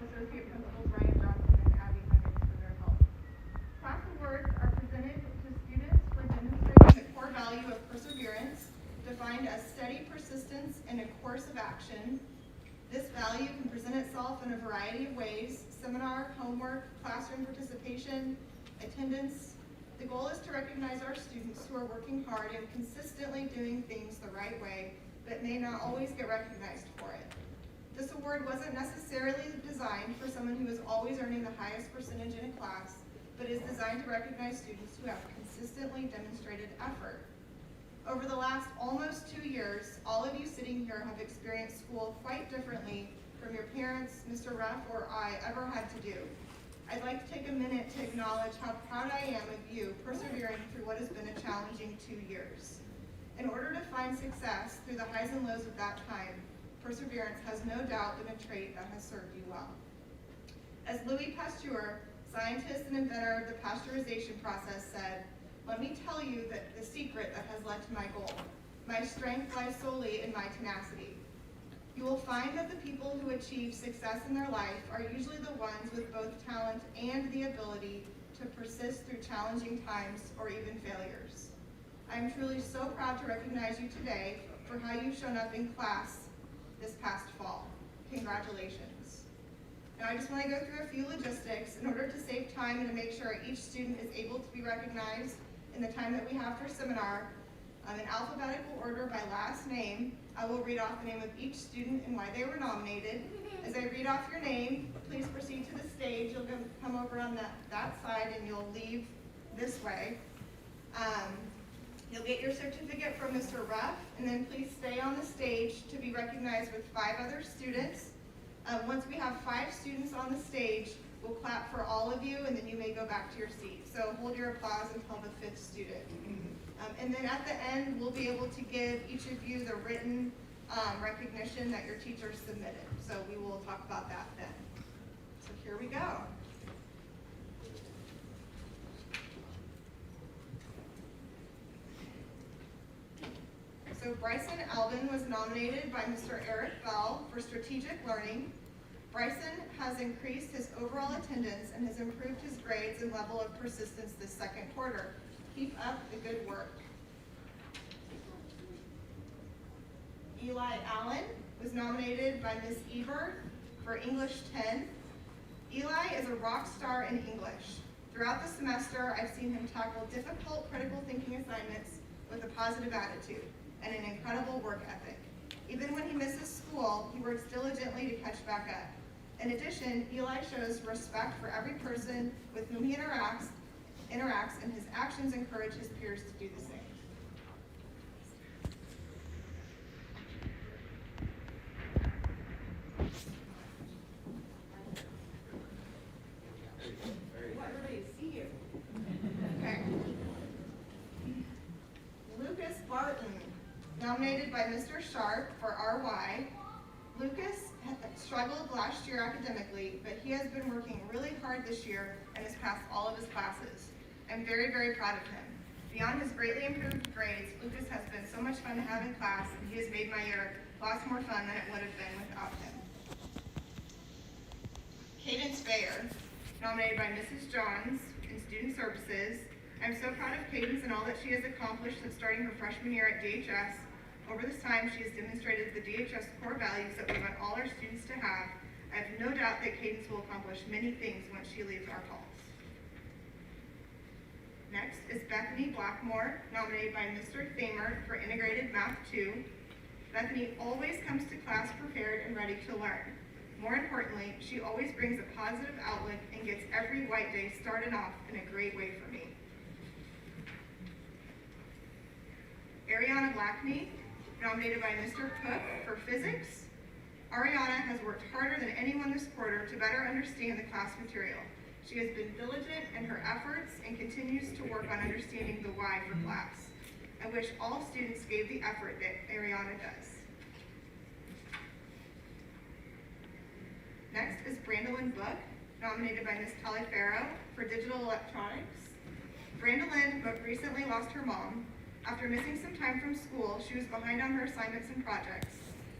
with Associate Principals Ryan Johnson and Abby Huggins for their help. Class awards are presented to students for demonstrating the core value of perseverance, defined as steady persistence in a course of action. This value can present itself in a variety of ways: seminar, homework, classroom participation, attendance. The goal is to recognize our students who are working hard and consistently doing things the right way, but may not always get recognized for it. This award wasn't necessarily designed for someone who is always earning the highest percentage in a class, but is designed to recognize students who have consistently demonstrated effort. Over the last almost 2 years, all of you sitting here have experienced school quite differently from your parents, Mr. Ruff, or I ever had to do. I'd like to take a minute to acknowledge how proud I am of you persevering through what has been a challenging 2 years. In order to find success through the highs and lows of that time, perseverance has no doubt been a trait that has served you well. As Louis Pasteur, scientist and inventor of the pasteurization process, said, "Let me tell you that the secret that has led to my goal. My strength lies solely in my tenacity." You will find that the people who achieve success in their life are usually the ones with both talent and the ability to persist through challenging times or even failures. I am truly so proud to recognize you today for how you've shown up in class this past fall. Congratulations. Now I just want to go through a few logistics in order to save time and to make sure each student is able to be recognized in the time that we have for seminar. In alphabetical order by last name, I will read off the name of each student and why they were nominated. As I read off your name, please proceed to the stage. You'll come over on that side and you'll leave this way. You'll get your certificate from Mr. Ruff, and then please stay on the stage to be recognized with 5 other students. Once we have 5 students on the stage, we'll clap for all of you, and then you may go back to your seat. So hold your applause until the 5th student. And then at the end, we'll be able to give each of you the written recognition that your teacher submitted. So we will talk about that then. So here we go. So Bryson Alvin was nominated by Mr. Eric Bell for strategic learning. Bryson has increased his overall attendance and has improved his grades and level of persistence this second quarter. Keep up the good work. Eli Allen was nominated by Ms. Ebert for English 10. Eli is a rock star in English. Throughout the semester, I've seen him tackle difficult critical thinking assignments with a positive attitude and an incredible work ethic. Even when he misses school, he works diligently to catch back up. In addition, Eli shows respect for every person with whom he interacts, and his actions encourage his peers to do the same. Everybody see you. Okay. Lucas Barton, nominated by Mr. Sharp for RY. Lucas struggled last year academically, but he has been working really hard this year and has passed all of his classes. I'm very, very proud of him. Beyond his greatly improved grades, Lucas has been so much fun to have in class, and he has made my year lots more fun than it would have been without him. Cadence Bayer, nominated by Mrs. Johns in Student Services. I'm so proud of Cadence and all that she has accomplished since starting her freshman year at DHS. Over this time, she has demonstrated the DHS core values that we want all our students to have. I have no doubt that Cadence will accomplish many things once she leaves our halls. Next is Bethany Blackmore, nominated by Mr. Thamer for Integrated Math 2. Bethany always comes to class prepared and ready to learn. More importantly, she always brings a positive outlook and gets every white day started off in a great way for me. Ariana Blackney, nominated by Mr. Cook for Physics. Ariana has worked harder than anyone this quarter to better understand the class material. She has been diligent in her efforts and continues to work on understanding the why for class. I wish all students gave the effort that Ariana does. Next is Brandolyn Book, nominated by Ms. Taliaferro for Digital Electronics. Brandolyn Book recently lost her mom. After missing some time from school, she was behind on her assignments and projects.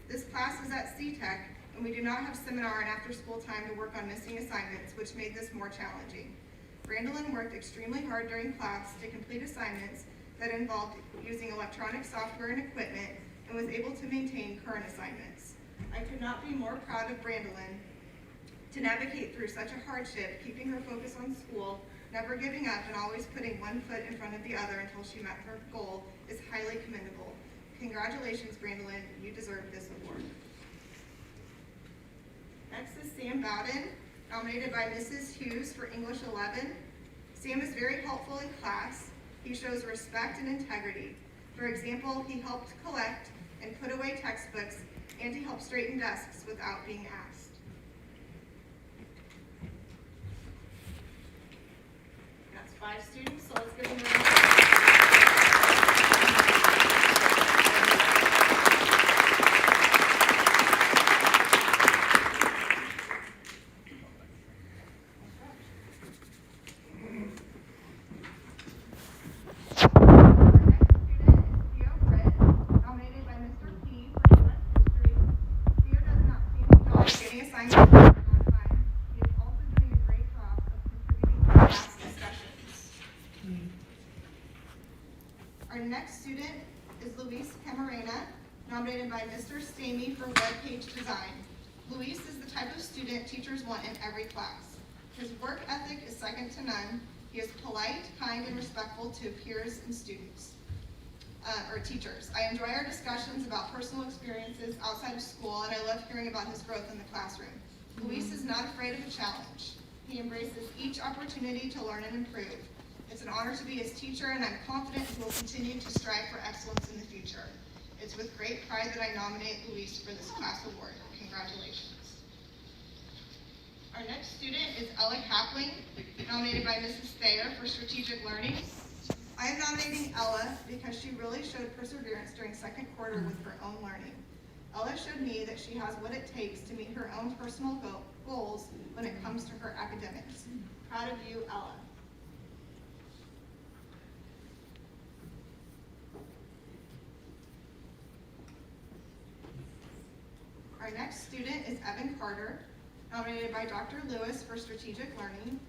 This class is at CTech, and we do not have seminar and after-school time to work on missing assignments, which made this more challenging. Brandolyn worked extremely hard during class to complete assignments that involved using electronic software and equipment, and was able to maintain current assignments. I could not be more proud of Brandolyn to navigate through such a hardship, keeping her focus on school, never giving up, and always putting one foot in front of the other until she met her goal is highly commendable. Congratulations, Brandolyn, you deserve this award. Next is Sam Bowden, nominated by Mrs. Hughes for English 11. Sam is very helpful in class. He shows respect and integrity. For example, he helped collect and put away textbooks, and he helped straighten desks without being asked. That's 5 students, so let's give them a round of applause. Our next student is Luis Camarena, nominated by Mr. Stamey for web page design. Luis is the type of student teachers want in every class. His work ethic is second to none. He is polite, kind, and respectful to peers and students, or teachers. I enjoy our discussions about personal experiences outside of school, and I love hearing about his growth in the classroom. Luis is not afraid of a challenge. He embraces each opportunity to learn and improve. It's an honor to be his teacher, and I'm confident he will continue to strive for excellence in the future. It's with great pride that I nominate Luis for this class award. Congratulations. Our next student is Ella Kaplan, nominated by Mrs. Thayer for strategic learning. I am nominating Ella because she really showed perseverance during second quarter with her own learning. Ella showed me that she has what it takes to meet her own personal goals when it comes to her academics. Proud of you, Ella. Our next student is Evan Carter, nominated by Dr. Lewis for strategic learning.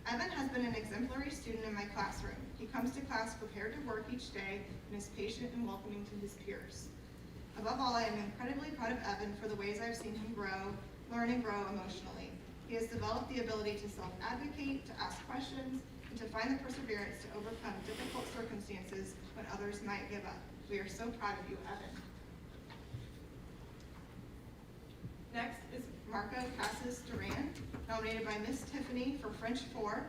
Evan has been an exemplary student in my classroom. He comes to class prepared to work each day and is patient and welcoming to his peers. Above all, I am incredibly proud of Evan for the ways I've seen him learn and grow emotionally. He has developed the ability to self-advocate, to ask questions, and to find the perseverance to overcome difficult circumstances when others might give up. We are so proud of you, Evan. Next is Marco Casas Duran, nominated by Miss Tiffany for French 4.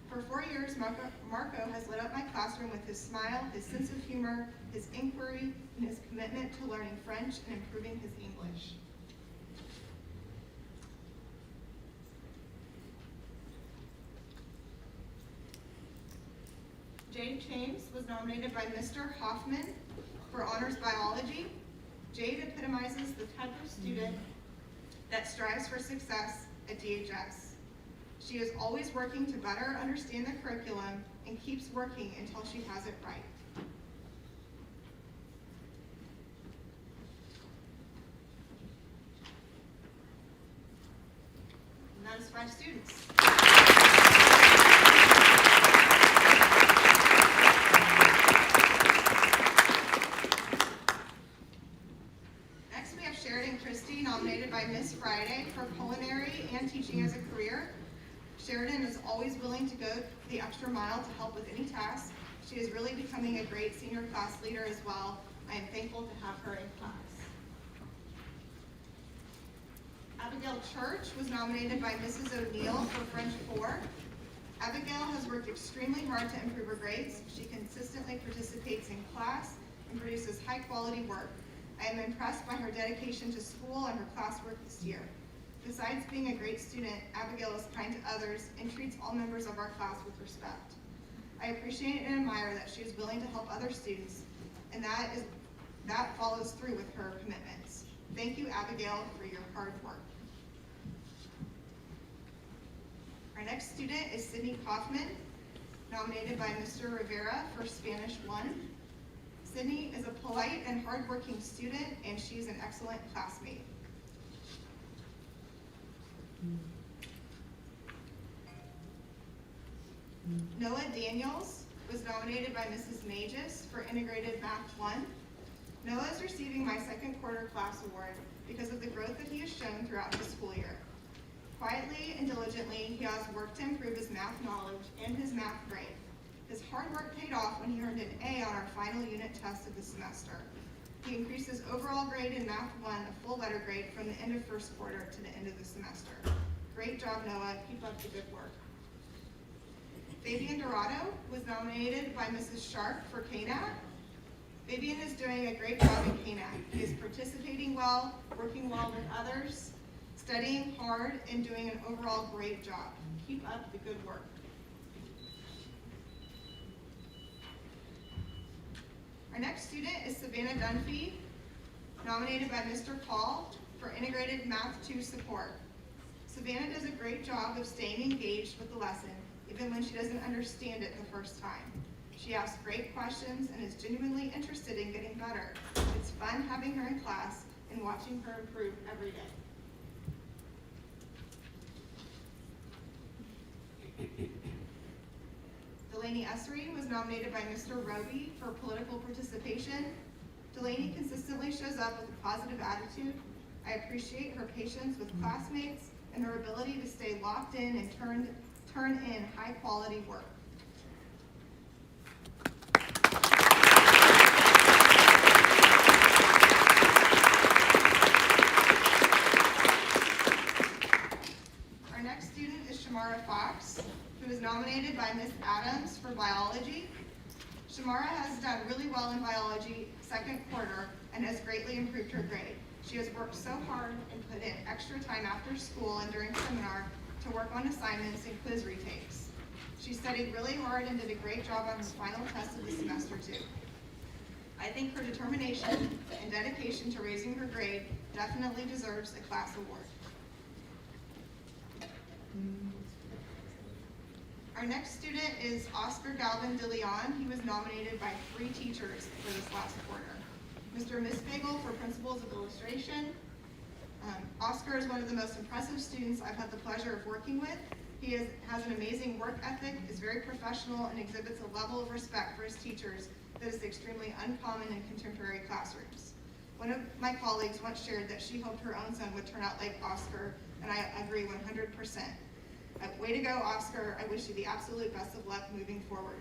For 4 years, Marco has lit up my classroom with his smile, his sense of humor, his inquiry, and his commitment to learning French and improving his English. Jade James was nominated by Mr. Kaufman for Honors Biology. Jade epitomizes the type of student that strives for success at DHS. She is always working to better understand the curriculum and keeps working until she has it right. And that is 5 students. Sheridan Christie, nominated by Miss Friday for culinary and teaching as a career. Sheridan is always willing to go the extra mile to help with any task. She is really becoming a great senior class leader as well. I am thankful to have her in class. Abigail Church was nominated by Mrs. O'Neill for French 4. Abigail has worked extremely hard to improve her grades. She consistently participates in class and produces high quality work. I am impressed by her dedication to school and her classwork this year. Besides being a great student, Abigail is kind to others and treats all members of our class with respect. I appreciate and admire that she is willing to help other students, and that follows through with her commitments. Thank you, Abigail, for your hard work. Our next student is Sydney Kaufman, nominated by Mr. Rivera for Spanish 1. Sydney is a polite and hardworking student, and she's an excellent classmate. Noah Daniels was nominated by Mrs. Magis for Integrated Math 1. Noah is receiving my second quarter class award because of the growth that he has shown throughout his school year. Quietly and diligently, he has worked to improve his math knowledge and his math grade. His hard work paid off when he earned an A on our final unit test of the semester. He increased his overall grade in Math 1 a full letter grade from the end of first quarter to the end of the semester. Great job, Noah. Keep up the good work. Fabian Dorado was nominated by Mrs. Sharp for KNAT. Fabian is doing a great job in KNAT. He is participating well, working well with others, studying hard, and doing an overall great job. Keep up the good work. Our next student is Savannah Dunphy, nominated by Mr. Paul for Integrated Math 2 support. Savannah does a great job of staying engaged with the lesson, even when she doesn't understand it the first time. She asks great questions and is genuinely interested in getting better. It's fun having her in class and watching her improve every day. Delaney Esri was nominated by Mr. Roby for political participation. Delaney consistently shows up with a positive attitude. I appreciate her patience with classmates and her ability to stay locked in and turn in high quality work. Our next student is Shamara Fox, who is nominated by Ms. Adams for biology. Shamara has done really well in biology second quarter and has greatly improved her grade. She has worked so hard and put in extra time after school and during seminar to work on assignments and quiz retakes. She studied really hard and did a great job on her final test of the semester too. I think her determination and dedication to raising her grade definitely deserves a class award. Our next student is Oscar Galvin de Leon. He was nominated by 3 teachers for this last quarter. Mr. Misbagel for Principles of Illustration. Oscar is one of the most impressive students I've had the pleasure of working with. He has an amazing work ethic, is very professional, and exhibits a level of respect for his teachers that is extremely uncommon in contemporary classrooms. One of my colleagues once shared that she hoped her own son would turn out like Oscar, and I agree 100%. Way to go, Oscar. I wish you the absolute best of luck moving forward.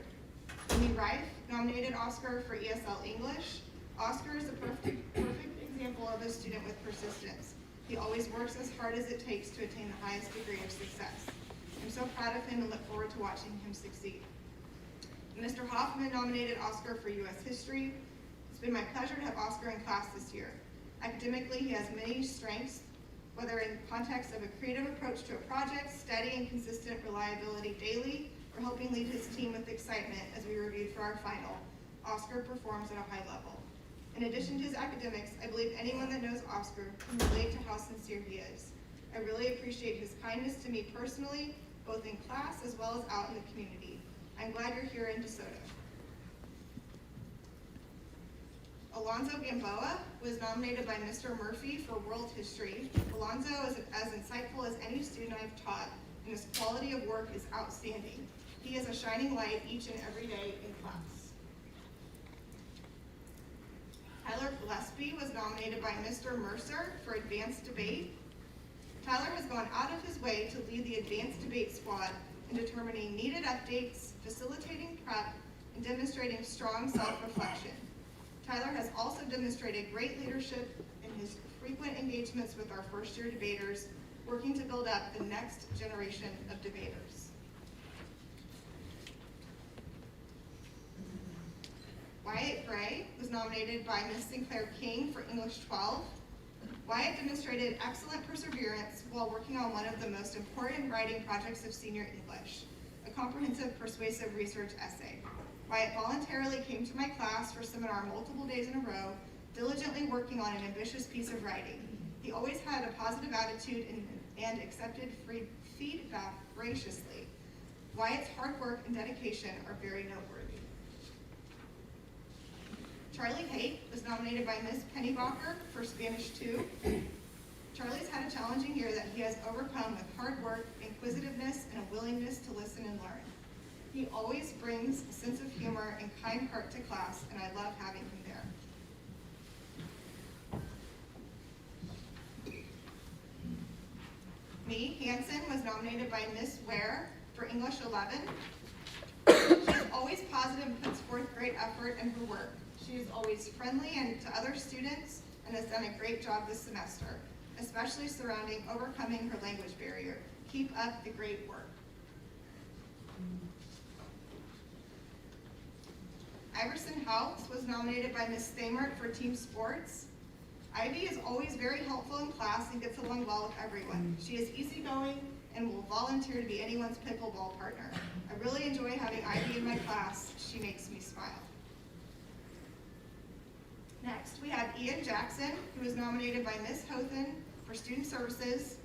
Amy Reif nominated Oscar for ESL English. Oscar is a perfect example of a student with persistence. He always works as hard as it takes to attain the highest degree of success. I'm so proud of him and look forward to watching him succeed. Mr. Hoffman nominated Oscar for U.S. History. It's been my pleasure to have Oscar in class this year. Academically, he has many strengths, whether in context of a creative approach to a project, steady and consistent reliability daily, or helping lead his team with excitement as we reviewed for our final. Oscar performs at a high level. In addition to his academics, I believe anyone that knows Oscar can relate to how sincere he is. I really appreciate his kindness to me personally, both in class as well as out in the community. I'm glad you're here in DeSoto. Alonzo Gamboa was nominated by Mr. Murphy for World History. Alonzo is as insightful as any student I've taught, and his quality of work is outstanding. He is a shining light each and every day in class. Tyler Gillespie was nominated by Mr. Mercer for Advanced Debate. Tyler has gone out of his way to lead the Advanced Debate Squad in determining needed updates, facilitating prep, and demonstrating strong self-reflection. Tyler has also demonstrated great leadership in his frequent engagements with our first-year debaters, working to build up the next generation of debaters. Wyatt Gray was nominated by Ms. Sinclair King for English 12. Wyatt demonstrated excellent perseverance while working on one of the most important writing projects of senior English, a comprehensive persuasive research essay. Wyatt voluntarily came to my class for seminar multiple days in a row, diligently working on an ambitious piece of writing. He always had a positive attitude and accepted free feedback graciously. Wyatt's hard work and dedication are very noteworthy. Charlie Haight was nominated by Ms. Pennybacher for Spanish 2. Charlie's had a challenging year that he has overcome with hard work, inquisitiveness, and a willingness to listen and learn. He always brings a sense of humor and kind heart to class, and I love having him there. Mee Hansen was nominated by Miss Ware for English 11. She is always positive and puts forth great effort in her work. She is always friendly and to other students and has done a great job this semester, especially surrounding overcoming her language barrier. Keep up the great work. Iverson House was nominated by Ms. Thamert for team sports. Ivy is always very helpful in class and gets along well with everyone. She is easygoing and will volunteer to be anyone's pickleball partner. I really enjoy having Ivy in my class. She makes me smile. Next, we have Ian Jackson, who was nominated by Ms. Hothen for student services.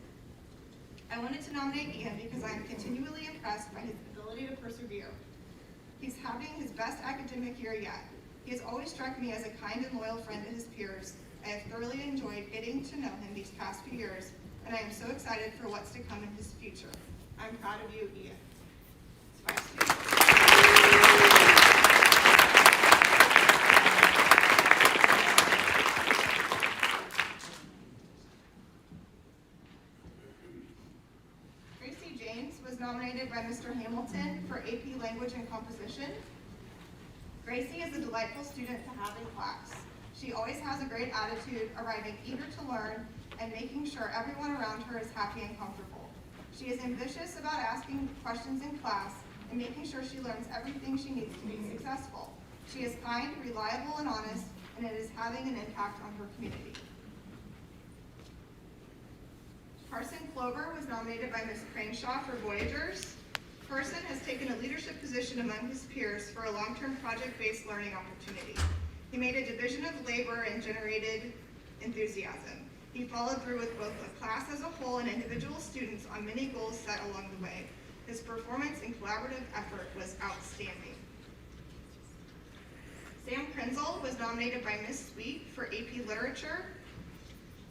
I wanted to nominate Ian because I am continually impressed by his ability to persevere. He's having his best academic year yet. He has always struck me as a kind and loyal friend to his peers. I have thoroughly enjoyed getting to know him these past few years, and I am so excited for what's to come in his future. I'm proud of you, Ian. Gracie James was nominated by Mr. Hamilton for AP Language and Composition. Gracie is a delightful student to have in class. She always has a great attitude, arriving eager to learn and making sure everyone around her is happy and comfortable. She is ambitious about asking questions in class and making sure she learns everything she needs to be successful. She is kind, reliable, and honest, and it is having an impact on her community. Carson Clover was nominated by Ms. Craneshaw for Voyagers. Carson has taken a leadership position among his peers for a long-term project-based learning opportunity. He made a division of labor and generated enthusiasm. He followed through with both the class as a whole and individual students on many goals set along the way. His performance and collaborative effort was outstanding. Sam Krenzel was nominated by Ms. Sweet for AP Literature.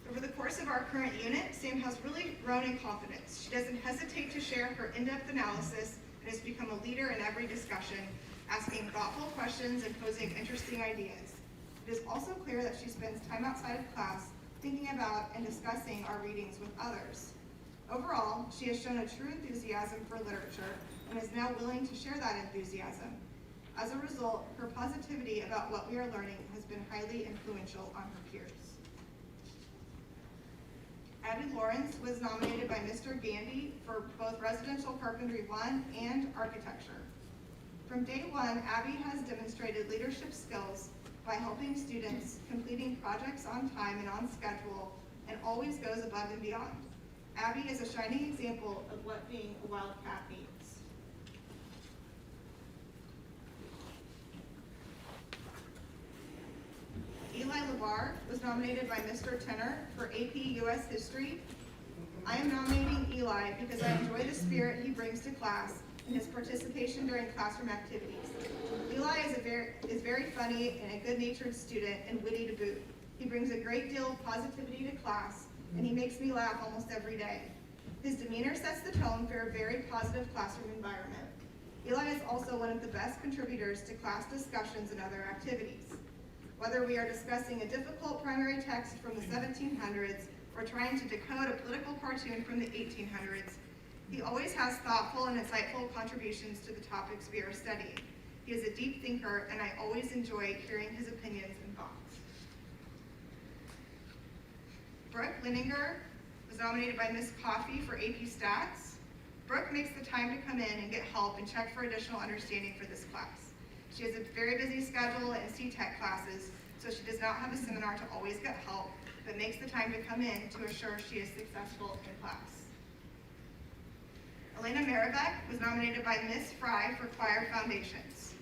Over the course of our current unit, Sam has really grown in confidence. She doesn't hesitate to share her in-depth analysis and has become a leader in every discussion, asking thoughtful questions and posing interesting ideas. It is also clear that she spends time outside of class thinking about and discussing our readings with others. Overall, she has shown a true enthusiasm for literature and is now willing to share that enthusiasm. As a result, her positivity about what we are learning has been highly influential on her peers. Abby Lawrence was nominated by Mr. Gandy for both Residential Carpentry 1 and Architecture. From day one, Abby has demonstrated leadership skills by helping students completing projects on time and on schedule, and always goes above and beyond. Abby is a shining example of what being a wildcat means. Eli Lavar was nominated by Mr. Tenner for AP US History. I am nominating Eli because I enjoy the spirit he brings to class and his participation during classroom activities. Eli is very funny and a good-natured student and witty to boot. He brings a great deal of positivity to class, and he makes me laugh almost every day. His demeanor sets the tone for a very positive classroom environment. Eli is also one of the best contributors to class discussions and other activities. Whether we are discussing a difficult primary text from the 1700s or trying to decode a political cartoon from the 1800s, he always has thoughtful and insightful contributions to the topics we are studying. He is a deep thinker, and I always enjoy hearing his opinions and thoughts. Brooke Linenger was nominated by Ms. Coffey for AP Stats. Brooke makes the time to come in and get help and check for additional understanding for this class. She has a very busy schedule in C-Tech classes, so she does not have a seminar to always get help, but makes the time to come in to assure she is successful in class. Elena Marabek was nominated by Ms. Fry for Choir Foundations.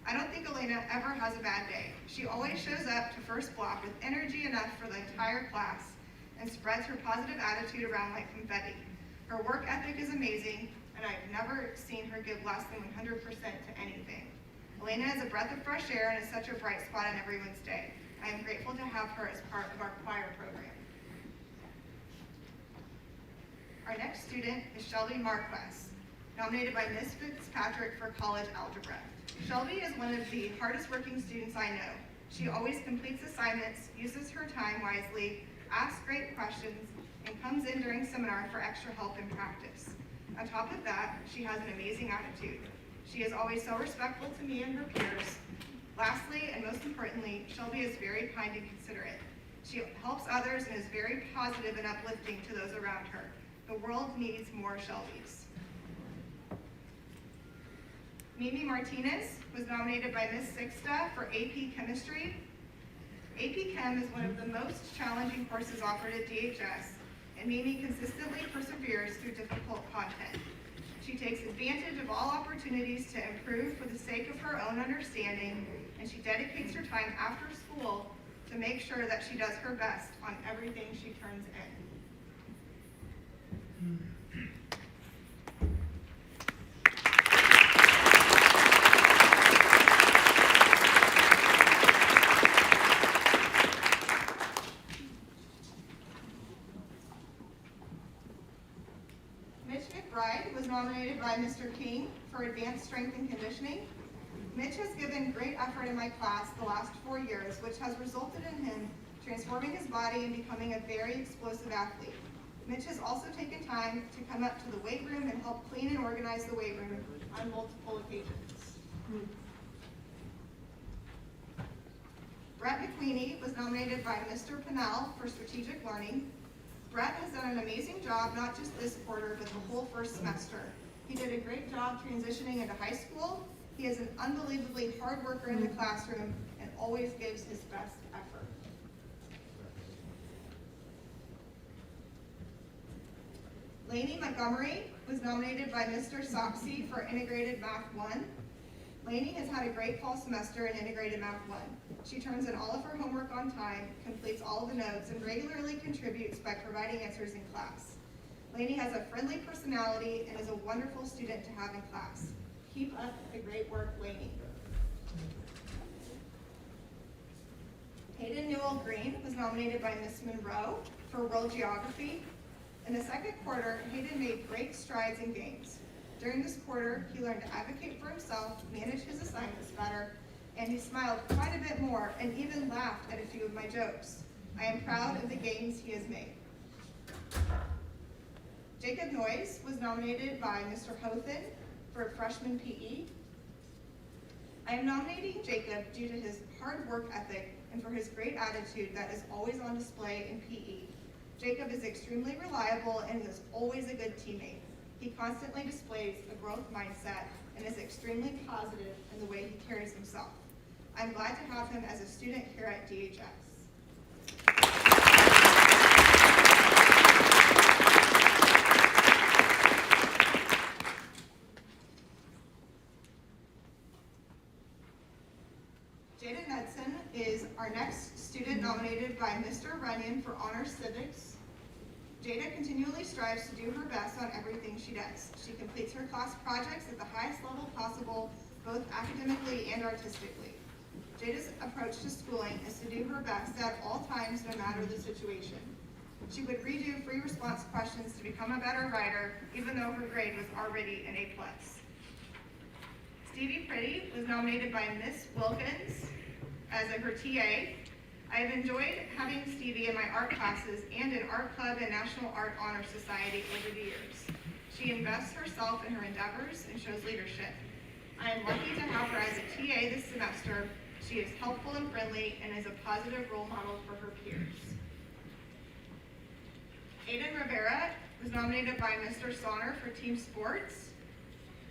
I don't think Elena ever has a bad day. She always shows up to first block with energy enough for the entire class and spreads her positive attitude around like confetti. Her work ethic is amazing, and I've never seen her give less than 100% to anything. Elena is a breath of fresh air and is such a bright spot in everyone's day. I am grateful to have her as part of our choir program. Our next student is Shelby Marquess, nominated by Ms. Fitzpatrick for college algebra. Shelby is one of the hardest working students I know. She always completes assignments, uses her time wisely, asks great questions, and comes in during seminar for extra help in practice. On top of that, she has an amazing attitude. She is always so respectful to me and her peers. Lastly, and most importantly, Shelby is very kind and considerate. She helps others and is very positive and uplifting to those around her. The world needs more Shelbys. Mimi Martinez was nominated by Ms. Sixta for AP Chemistry. AP Chem is one of the most challenging courses offered at DHS, and Mimi consistently perseveres through difficult content. She takes advantage of all opportunities to improve for the sake of her own understanding, and she dedicates her time after school to make sure that she does her best on everything she turns in. Mitch Mcbride was nominated by Mr. King for Advanced Strength and Conditioning. Mitch has given great effort in my class the last 4 years, which has resulted in him transforming his body and becoming a very explosive athlete. Mitch has also taken time to come up to the weight room and help clean and organize the weight room on multiple occasions. Brett McQueenie was nominated by Mr. Pinnell for Strategic Learning. Brett has done an amazing job, not just this quarter, but the whole first semester. He did a great job transitioning into high school. He is an unbelievably hard worker in the classroom and always gives his best effort. Laney Montgomery was nominated by Mr. Soxie for Integrated Math 1. Laney has had a great fall semester in Integrated Math 1. She turns in all of her homework on time, completes all of the notes, and regularly contributes by providing answers in class. Laney has a friendly personality and is a wonderful student to have in class. Keep up the great work, Laney. Hayden Newell Green was nominated by Miss Monroe for World Geography. In the second quarter, Hayden made great strides in games. During this quarter, he learned to advocate for himself, manage his assignments better, and he smiled quite a bit more and even laughed at a few of my jokes. I am proud of the gains he has made. Jacob Noyes was nominated by Mr. Hothen for freshman PE. I am nominating Jacob due to his hard work ethic and for his great attitude that is always on display in PE. Jacob is extremely reliable and is always a good teammate. He constantly displays a growth mindset and is extremely positive in the way he carries himself. I'm glad to have him as a student here at DHS. Jaden Nutson is our next student nominated by Mr. Runyon for Honors Civics. Jada continually strives to do her best on everything she does. She completes her class projects at the highest level possible, both academically and artistically. Jada's approach to schooling is to do her best at all times, no matter the situation. She would redo free response questions to become a better writer, even though her grade was already an A+. Stevie Pretty was nominated by Miss Wilkins as her TA. I have enjoyed having Stevie in my art classes and in art club and National Art Honor Society over the years. She invests herself in her endeavors and shows leadership. I am lucky to have her as a TA this semester. She is helpful and friendly and is a positive role model for her peers. Aiden Rivera was nominated by Mr. Sonner for team sports.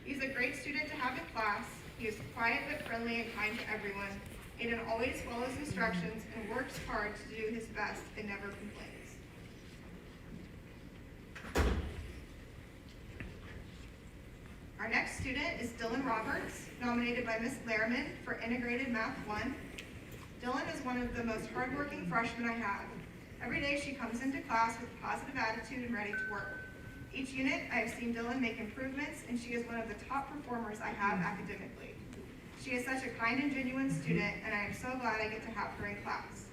He's a great student to have in class. He is quiet but friendly and kind to everyone. Aiden always follows instructions and works hard to do his best and never complains. Our next student is Dylan Roberts, nominated by Ms. Lehrman for Integrated Math 1. Dylan is one of the most hardworking freshmen I have. Every day she comes into class with a positive attitude and ready to work. Each unit, I have seen Dylan make improvements, and she is one of the top performers I have academically. She is such a kind and genuine student, and I am so glad I get to have her in class.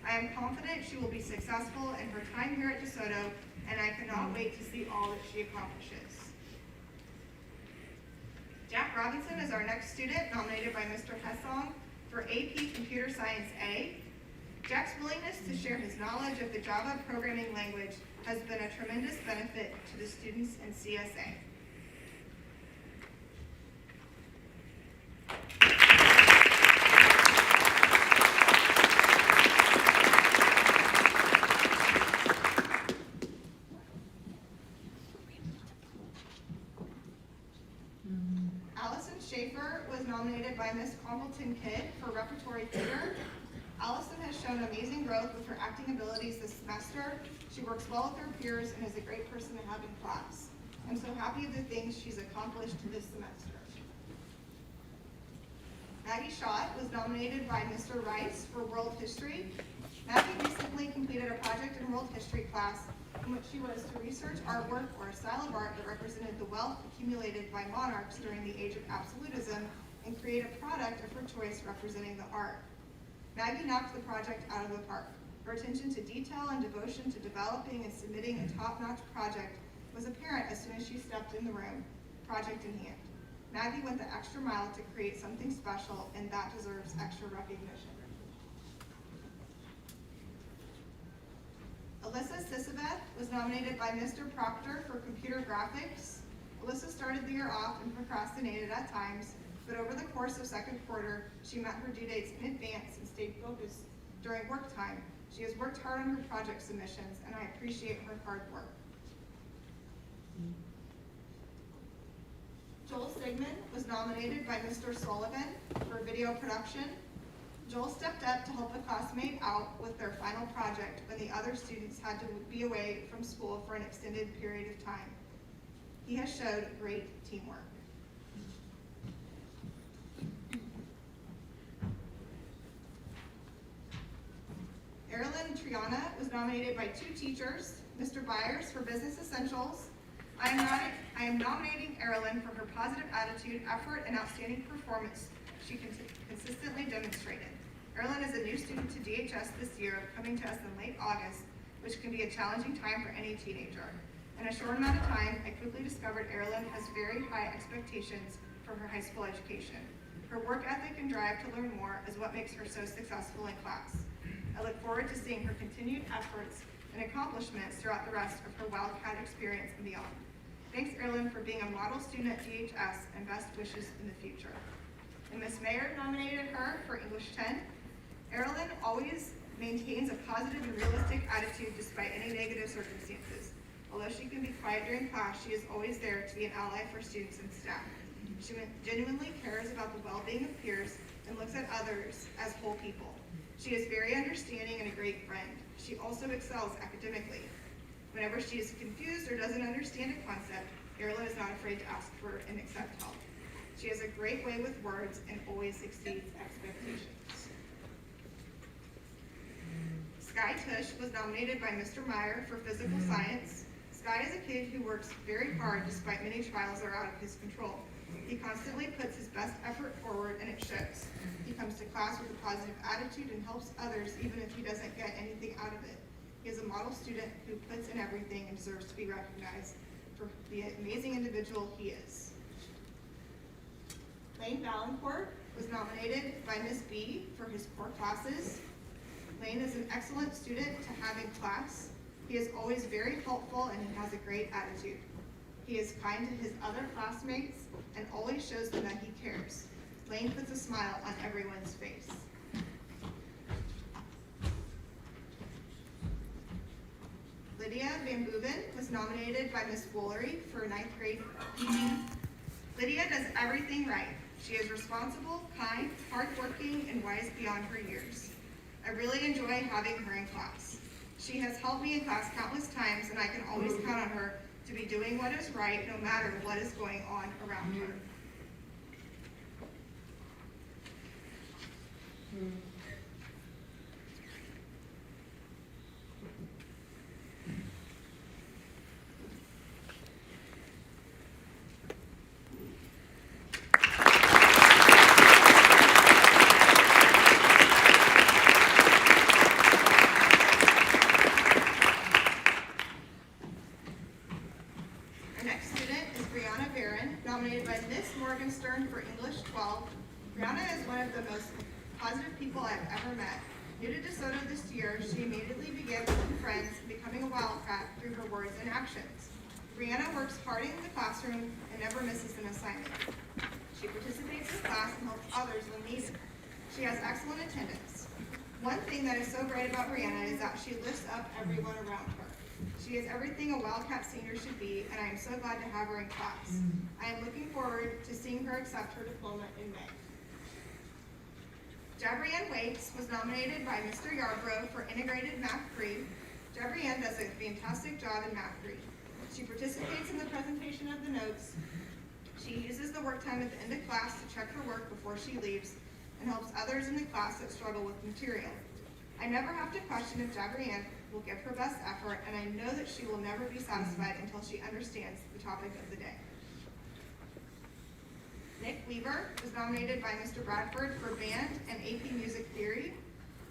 I am confident she will be successful in her time here at DeSoto and I cannot wait to see all that she accomplishes. Jack Robinson is our next student, nominated by Mr. Hessong for AP Computer Science A. Jack's willingness to share his knowledge of the Java programming language has been a tremendous benefit to the students in CSA. Nominated by Ms. Completon Kidd for Repertory Theater. Allison has shown amazing growth with her acting abilities this semester. She works well with her peers and is a great person to have in class. I'm so happy of the things she's accomplished this semester. Maggie Schott was nominated by Mr. Rice for World History. Maggie recently completed a project in World History class in which she was to research artwork or a style of art that represented the wealth accumulated by monarchs during the age of absolutism and create a product of her choice representing the art. Maggie knocked the project out of the park. Her attention to detail and devotion to developing and submitting a top-notch project was apparent as soon as she stepped in the room, project in hand. Maggie went the extra mile to create something special, and that deserves extra recognition. Alyssa Sisabeth was nominated by Mr. Proctor for Computer Graphics. Alyssa started the year off and procrastinated at times, but over the course of second quarter, she met her due dates in advance and stayed focused during work time. She has worked hard on her project submissions, and I appreciate her hard work. Joel Sigmund was nominated by Mr. Sullivan for video production. Joel stepped up to help a classmate out with their final project when the other students had to be away from school for an extended period of time. He has showed great teamwork. Erilyn Triana was nominated by two teachers, Mr. Byers for Business Essentials. I am nominating Erilyn for her positive attitude, effort, and outstanding performance she consistently demonstrated. Erilyn is a new student to DHS this year, coming to us in late August, which can be a challenging time for any teenager. In a short amount of time, I quickly discovered Erilyn has very high expectations for her high school education. Her work ethic and drive to learn more is what makes her so successful in class. I look forward to seeing her continued efforts and accomplishments throughout the rest of her Wildcat experience and beyond. Thanks, Erilyn, for being a model student at DHS, and best wishes in the future. And Ms. Mayer nominated her for English 10. Erilyn always maintains a positive and realistic attitude despite any negative circumstances. Although she can be quiet during class, she is always there to be an ally for students and staff. She genuinely cares about the well-being of peers and looks at others as whole people. She is very understanding and a great friend. She also excels academically. Whenever she is confused or doesn't understand a concept, Erilyn is not afraid to ask for and accept help. She has a great way with words and always exceeds expectations. Sky Tush was nominated by Mr. Meyer for Physical Science. Sky is a kid who works very hard despite many trials that are out of his control. He constantly puts his best effort forward, and it shows. He comes to class with a positive attitude and helps others even if he doesn't get anything out of it. He is a model student who puts in everything and deserves to be recognized for the amazing individual he is. Lane Valancourt was nominated by Ms. B for his core classes. Lane is an excellent student to have in class. He is always very helpful and he has a great attitude. He is kind to his other classmates and always shows them that he cares. Lane puts a smile on everyone's face. Lydia Bamboobin was nominated by Ms. Woolery for 9th grade PD. Lydia does everything right. She is responsible, kind, hardworking, and wise beyond her years. I really enjoy having her in class. She has helped me in class countless times, and I can always count on her to be doing what is right no matter what is going on around her. Our next student is Brianna Baron, nominated by Miss Morgenstern for English 12. Brianna is one of the most positive people I've ever met. New to DeSoto this year, she immediately began making friends and becoming a wildcat through her words and actions. Brianna works hard in the classroom and never misses an assignment. She participates in class and helps others when needed. She has excellent attendance. One thing that is so great about Brianna is that she lifts up everyone around her. She is everything a Wildcat senior should be, and I am so glad to have her in class. I am looking forward to seeing her accept her diploma in May. Jabrianne Waits was nominated by Mr. Yarbrough for Integrated Math 3. Jabrianne does a fantastic job in Math 3. She participates in the presentation of the notes. She uses the work time at the end of class to check her work before she leaves and helps others in the class that struggle with material. I never have to question if Jabrianne will give her best effort, and I know that she will never be satisfied until she understands the topic of the day. Nick Weaver was nominated by Mr. Bradford for Band and AP Music Theory.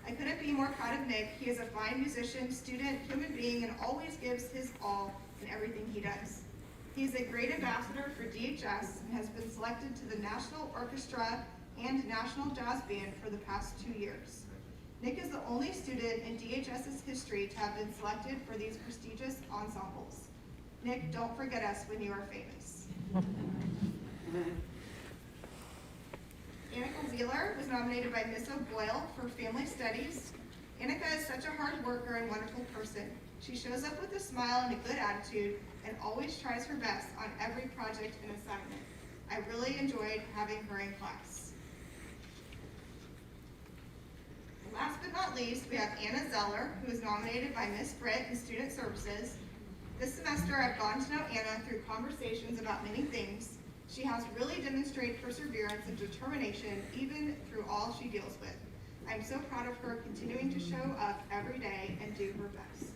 I couldn't be more proud of Nick. He is a fine musician, student, human being, and always gives his all in everything he does. He is a great ambassador for DHS and has been selected to the National Orchestra and National Jazz Band for the past 2 years. Nick is the only student in DHS's history to have been selected for these prestigious ensembles. Nick, don't forget us when you are famous. Annika Wheeler was nominated by Miss O'Boyle for Family Studies. Annika is such a hard worker and wonderful person. She shows up with a smile and a good attitude and always tries her best on every project and assignment. I really enjoyed having her in class. And last but not least, we have Anna Zeller, who is nominated by Miss Britt in Student Services. This semester, I've gotten to know Anna through conversations about many things. She has really demonstrated perseverance and determination even through all she deals with. I'm so proud of her continuing to show up every day and do her best.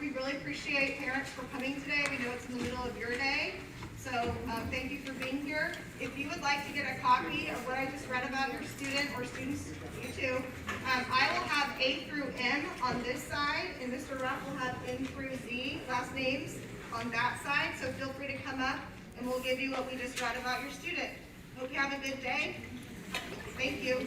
We really appreciate parents for coming today. We know it's in the middle of your day, so thank you for being here. If you would like to get a copy of what I just read about your student or students, you too, I will have A through M on this side, and Mr. Ruff will have N through Z last names on that side, so feel free to come up and we'll give you what we just read about your student. Hope you have a good day. Thank you.